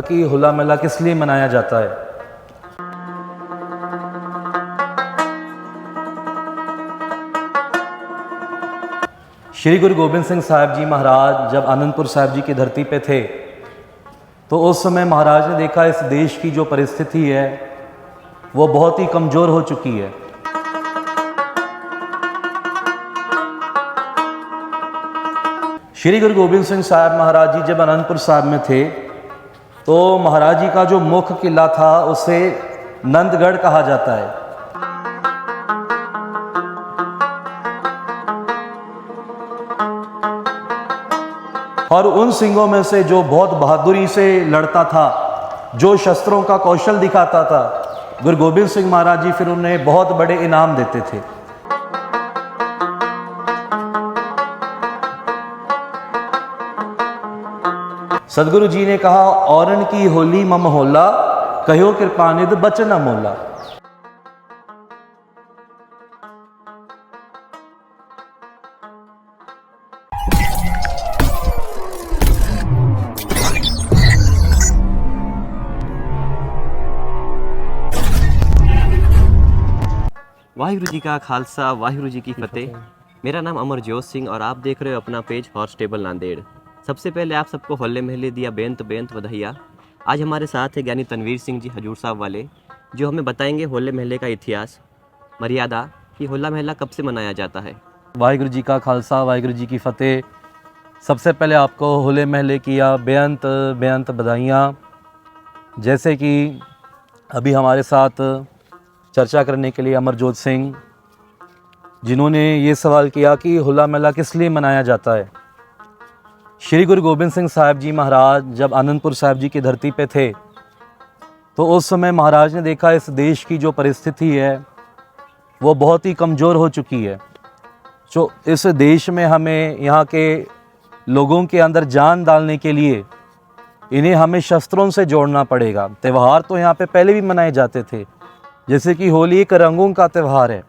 कि होला महला किस लिए मनाया जाता है। श्री गुरु गोबिंद सिंह साहिब जी महाराज जब आनंदपुर साहिब जी की धरती पे थे तो उस समय महाराज ने देखा इस देश की जो परिस्थिति है वो बहुत ही कमज़ोर हो चुकी है। श्री गुरु गोबिंद सिंह साहिब महाराज जी जब आनंदपुर साहिब में थे तो महाराज जी का जो मुख्य किला था उसे नंदगढ़ कहा जाता है। और उन सिंहों में से जो बहुत बहादुरी से लड़ता था, जो शस्त्रों का कौशल दिखाता था, गुरु गोबिंद सिंह महाराज जी फिर उन्हें बहुत बड़े इनाम देते थे। सदगुरु जी ने कहा, औरन की होली मम होला, कहो कृपानिध बचन मोला। वाहिगुरु जी का खालसा, वाहिगुरु जी की फतेह। मेरा नाम अमरजोत सिंह और आप देख रहे हो अपना पेज हॉर्स टेबल नांदेड़। सबसे पहले आप सबको होले महले दिया बेंत बेंत बधाइयाँ। आज हमारे साथ है ज्ञानी तनवीर सिंह जी हजूर साहब वाले, जो हमें बताएंगे होले महले का इतिहास, मर्यादा कि होला महला कब से मनाया जाता है। वाहिगुरु जी का खालसा, वाहिगुरु जी की फतेह। सबसे पहले आपको होले महले किया बेअंत बेअंत बधाइयाँ। जैसे कि अभी हमारे साथ चर्चा करने के लिए अमरजोत सिंह, जिन्होंने ये सवाल किया कि होला महला किस लिए मनाया जाता है। श्री गुरु गोबिंद सिंह साहिब जी महाराज जब आनंदपुर साहिब जी की धरती पे थे तो उस समय महाराज ने देखा इस देश की जो परिस्थिति है वो बहुत ही कमज़ोर हो चुकी है। जो इस देश में हमें यहाँ के लोगों के अंदर जान डालने के लिए इन्हें हमें शस्त्रों से जोड़ना पड़ेगा। त्यौहार तो यहाँ पे पहले भी मनाए जाते थे, जैसे कि होली एक रंगों का त्यौहार है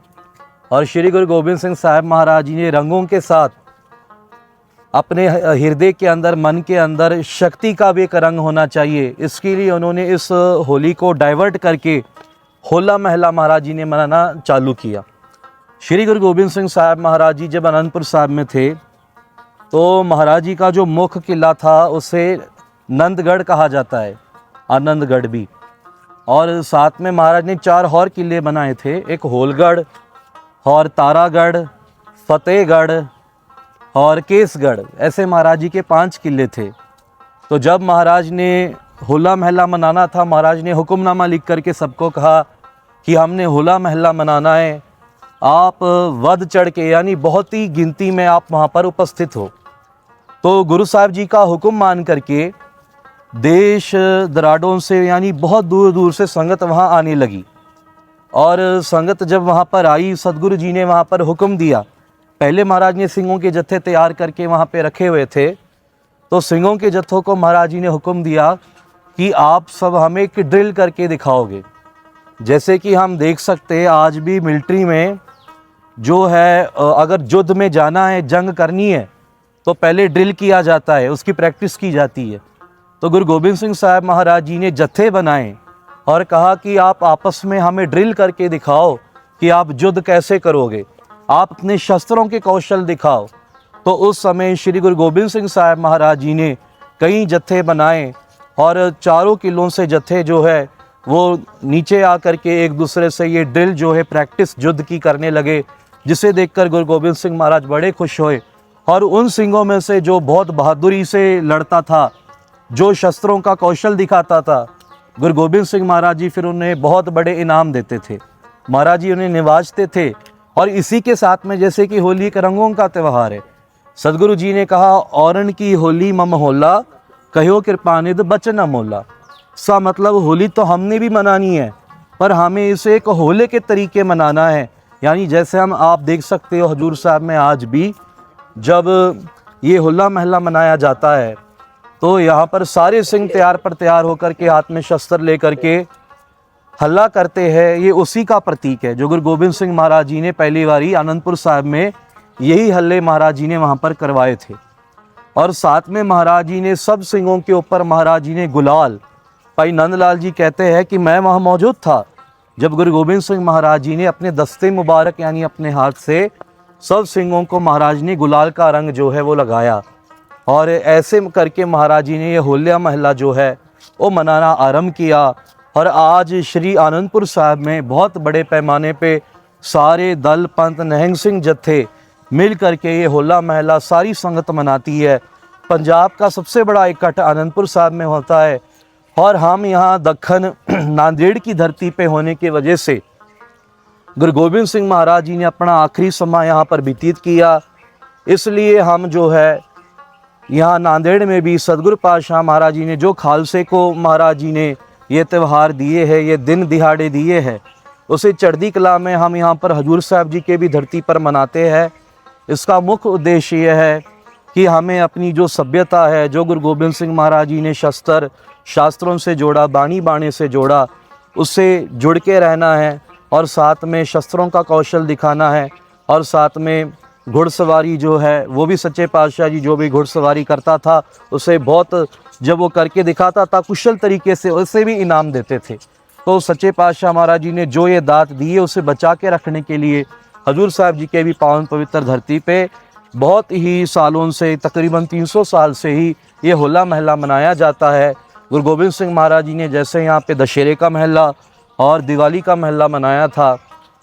और श्री गुरु गोबिंद सिंह साहिब महाराज जी ने रंगों के साथ अपने हृदय के अंदर, मन के अंदर शक्ति का भी एक रंग होना चाहिए। इसके लिए उन्होंने इस होली को डाइवर्ट करके होला महला महाराज जी ने मनाना चालू किया। श्री गुरु गोबिंद सिंह साहिब महाराज जी जब आनंदपुर साहिब में थे तो महाराज जी का जो मुख्य किला था उसे नंदगढ़ कहा जाता है, आनंदगढ़ भी। और साथ में महाराज ने 4 और किले बनाए थे, एक होलगढ़ और तारागढ़, फतेहगढ़ और केसगढ़। ऐसे महाराज जी के 5 किले थे। तो जब महाराज ने होला महला मनाना था, महाराज ने हुक्मनामा लिख करके सबको कहा कि हमने होला महला मनाना है, आप वध चढ़ के यानी बहुत ही गिनती में आप वहाँ पर उपस्थित हो। तो गुरु साहिब जी का हुक्म मान करके देश दराडों से यानी बहुत दूर दूर से संगत वहाँ आने लगी। और संगत जब वहाँ पर आई, सदगुरु जी ने वहाँ पर हुक्म दिया। पहले महाराज ने सिंहों के जत्थे तैयार करके वहाँ पे रखे हुए थे, तो सिंहों के जत्थों को महाराज जी ने हुक्म दिया कि आप सब हमें एक ड्रिल करके दिखाओगे। जैसे कि हम देख सकते हैं आज भी मिलिट्री में जो है, अगर युद्ध में जाना है, जंग करनी है, तो पहले ड्रिल किया जाता है, उसकी प्रैक्टिस की जाती है। तो गुरु गोबिंद सिंह साहिब महाराज जी ने जत्थे बनाए और कहा कि आप आपस में हमें ड्रिल करके दिखाओ कि आप युद्ध कैसे करोगे, आप अपने शस्त्रों के कौशल दिखाओ। तो उस समय श्री गुरु गोबिंद सिंह साहिब महाराज जी ने कई जत्थे बनाए और 4 किलों से जत्थे जो है वो नीचे आकर के एक दूसरे से ये ड्रिल जो है प्रैक्टिस युद्ध की करने लगे, जिसे देखकर गुरु गोबिंद सिंह महाराज बड़े खुश हुए। और उन सिंहों में से जो बहुत बहादुरी से लड़ता था, जो शस्त्रों का कौशल दिखाता था, गुरु गोबिंद सिंह महाराज जी फिर उन्हें बहुत बड़े इनाम देते थे। महाराज जी उन्हें निवाजते थे। और इसी के साथ में जैसे कि होली एक रंगों का त्यौहार है, सदगुरु जी ने कहा, औरन की होली मम होला, कहो कृपानिध बचन मोला। सा मतलब होली तो हमने भी मनानी है, पर हमें इसे एक होले के तरीके मनाना है। यानी जैसे हम आप देख सकते हो हजूर साहब में आज भी जब ये होला महला मनाया जाता है तो यहाँ पर सारे सिंह तैयार होकर के हाथ में शस्त्र लेकर के हल्ला करते हैं। ये उसी का प्रतीक है जो गुरु गोबिंद सिंह महाराज जी ने पहली बारी आनंदपुर साहिब में यही हल्ले महाराज जी ने वहाँ पर करवाए थे। और साथ में महाराज जी ने सब सिंहों के ऊपर महाराज जी ने गुलाल भाई नंदलाल जी कहते हैं कि मैं वहाँ मौजूद था जब गुरु गोबिंद सिंह महाराज जी ने अपने दस्ते मुबारक यानी अपने हाथ से सब सिंहों को महाराज ने गुलाल का रंग जो है वो लगाया, और ऐसे करके महाराज जी ने ये होला महला जो है वो मनाना आरंभ किया। और आज श्री आनंदपुर साहब में बहुत बड़े पैमाने पे सारे दल पंथ निहंग सिंह जत्थे मिल करके ये होला महला सारी संगत मनाती है। पंजाब का सबसे बड़ा इकट्ठ आनंदपुर साहब में होता है, और हम यहाँ दक्खन नांदेड़ की धरती पे होने की वजह से गुरु गोबिंद सिंह महाराज जी ने अपना आखिरी समय यहाँ पर व्यतीत किया, इसलिए हम जो है यहाँ नांदेड़ में भी सदगुरु पातशाह महाराज जी ने जो खालसे को महाराज जी ने ये त्यौहार दिए हैं, ये दिन दिहाड़े दिए हैं, उसे चढ़ती कला में हम यहाँ पर हजूर साहब जी के भी धरती पर मनाते हैं। इसका मुख्य उद्देश्य यह है कि हमें अपनी जो सभ्यता है, जो गुरु गोबिंद सिंह महाराज जी ने शास्त्रों से जोड़ा, बाणी बाणे से जोड़ा, उससे जुड़ के रहना है, और साथ में शस्त्रों का कौशल दिखाना है, और साथ में घुड़सवारी जो है वो भी सच्चे पातशाह जी जो भी घुड़सवारी करता था उसे बहुत, जब वो करके दिखाता था कुशल तरीके से, उसे भी इनाम देते थे। तो सच्चे पातशाह महाराज जी ने जो ये दात दी है उसे बचा के रखने के लिए हजूर साहब जी के भी पावन पवित्र धरती पे बहुत ही सालों से, तकरीबन 300 साल से ही ये होला महला मनाया जाता है। गुरु गोबिंद सिंह महाराज जी ने जैसे यहाँ पे दशहरे का महला और दिवाली का महला मनाया था,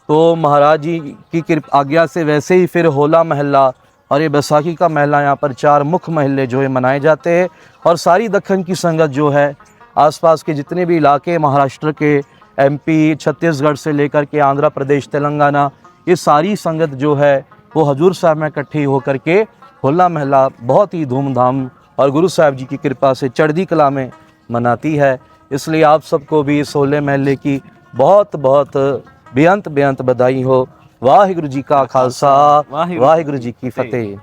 तो महाराज जी की कृपा आज्ञा से वैसे ही फिर होला महला और ये बैसाखी का महला यहाँ पर 4 मुख्य महल्ले जो है मनाए जाते हैं। और सारी दक्खन की संगत जो है, आसपास के जितने भी इलाके, महाराष्ट्र के, MP, छत्तीसगढ़ से लेकर के आंध्र प्रदेश, तेलंगाना, ये सारी संगत जो है वो हजूर साहब में इकट्ठी होकर के होला महला बहुत ही धूमधाम और गुरु साहब जी की कृपा से चढ़ती कला में मनाती है। इसलिए आप सबको भी इस होले महल्ले की बहुत बहुत बेअंत बधाई हो। वाहिगुरु जी का खालसा, वाहिगुरु जी की फतेह।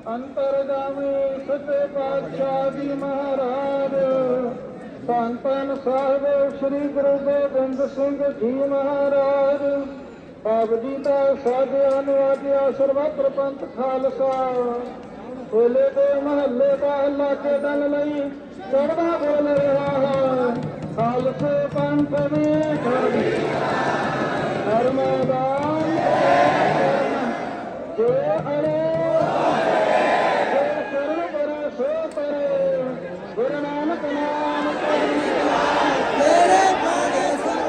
ਅੰਤਰਜਾਮੀ ਸੱਚੇ ਪਾਤਸ਼ਾਹ ਜੀ ਮਹਾਰਾਜ ਧੰਨ ਧੰਨ ਸਾਹਿਬ ਸ੍ਰੀ ਗੁਰੂ ਗੋਬਿੰਦ ਸਿੰਘ ਜੀ ਮਹਾਰਾਜ ਆਪ ਜੀ ਦਾ ਸਾਧਿਆ ਨਿਵਾਜਿਆ ਸਰਬੱਤ ਪੰਥ ਖਾਲਸਾ ਹੋਲੇ ਦੇ ਮਹੱਲੇ ਦਾ ਇਲਾਕੇ ਦਲ ਲਈ ਚੜ੍ਹਦਾ ਬੋਲ ਰਿਹਾ ਹੈ ਖਾਲਸੇ ਪੰਥ ਦੇ ਧਰਮਦਾਨ ਜੋ ਅਰੇ ਗੁਰੂ ਨਾਨਕ ਨਾਮ ਤੇਰੇ ਭਾਗੇ ਸਰਵ